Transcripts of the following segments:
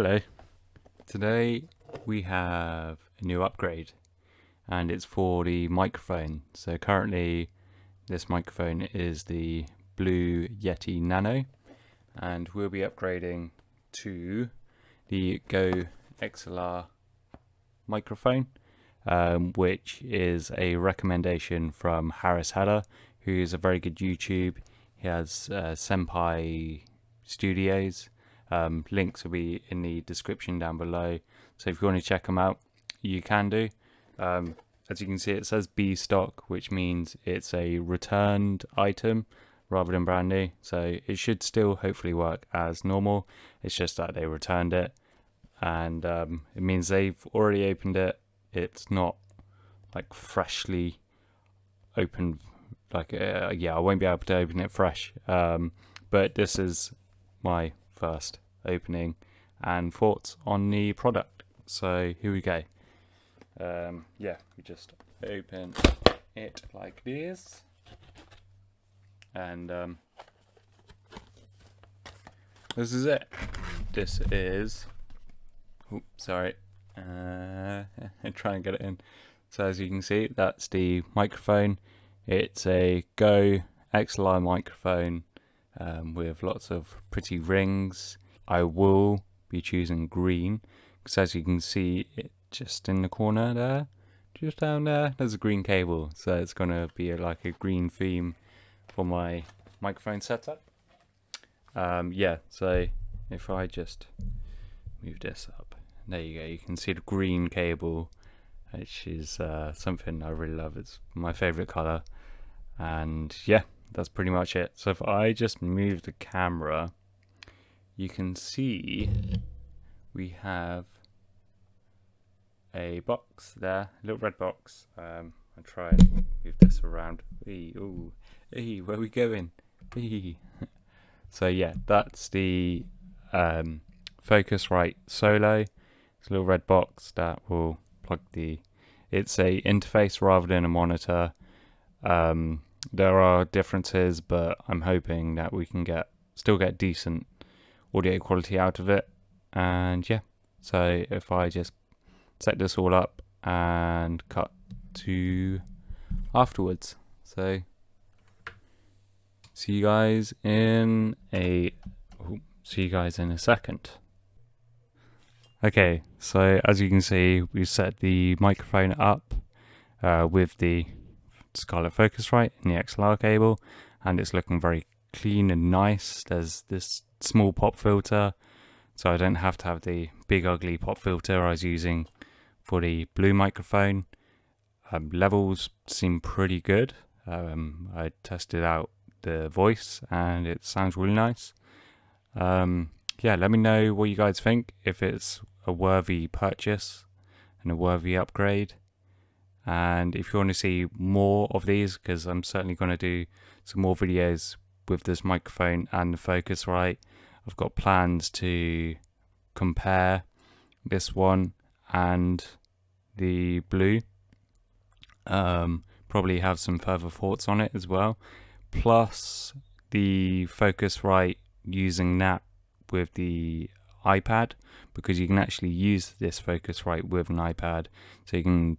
Hello. Today we have a new upgrade and it's for the microphone. So currently this microphone is the Blue Yeti Nano and we'll be upgrading to the GoXLR microphone, which is a recommendation from Harris Heller, who's a very good YouTube. He has Senpai Studios. Links will be in the description down below, so if you want to check them out you can do. As you can see, it says B stock, which means it's a returned item rather than brand new, so it should still hopefully work as normal. It's just that they returned it, and it means they've already opened it. It's not like freshly opened, like yeah, I won't be able to open it fresh, but this is my first opening and thoughts on the product. So here we go. Yeah, we just open it like this, and this is it. This is, oops, sorry, try and get it in. So as you can see, that's the microphone. It's a GoXLR microphone with lots of pretty rings. I will be choosing green because, as you can see, it just in the corner there, just down there, there's a green cable, so it's gonna be like a green theme for my microphone setup. Yeah, so if I just move this up, there you go, you can see the green cable, which is something I really love. It's my favorite color, and yeah, that's pretty much it. So if I just move the camera, you can see we have a box there, a little red box. I'll try and move this around. Ooh, where are we going? So yeah, that's the Focusrite Solo. It's a little red box that will plug the, it's a interface rather than a monitor. There are differences, but I'm hoping that we can still get decent audio quality out of it. And yeah, so if I just set this all up and cut to afterwards, so see you guys in a second. Okay, so as you can see, we set the microphone up with the Scarlett Focusrite and the XLR cable, and it's looking very clean and nice. There's this small pop filter, so I don't have to have the big ugly pop filter I was using for the blue microphone. Levels seem pretty good. I tested out the voice and it sounds really nice. Yeah, let me know what you guys think, if it's a worthy purchase and a worthy upgrade. And if you want to see more of these, because I'm certainly going to do some more videos with this microphone and the Focusrite. I've got plans to compare this one and the blue. Probably have some further thoughts on it as well. Plus the Focusrite, using that with the iPad, because you can actually use this Focusrite with an iPad, so you can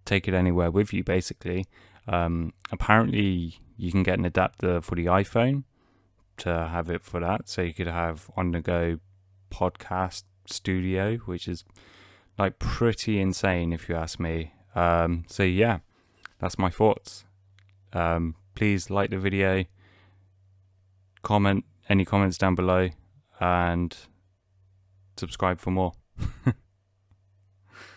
take it anywhere with you basically. Apparently you can get an adapter for the iPhone to have it for that, so you could have on the go podcast studio, which is like pretty insane if you ask me. So yeah, that's my thoughts. Please like the video, comment any comments down below, and subscribe for more.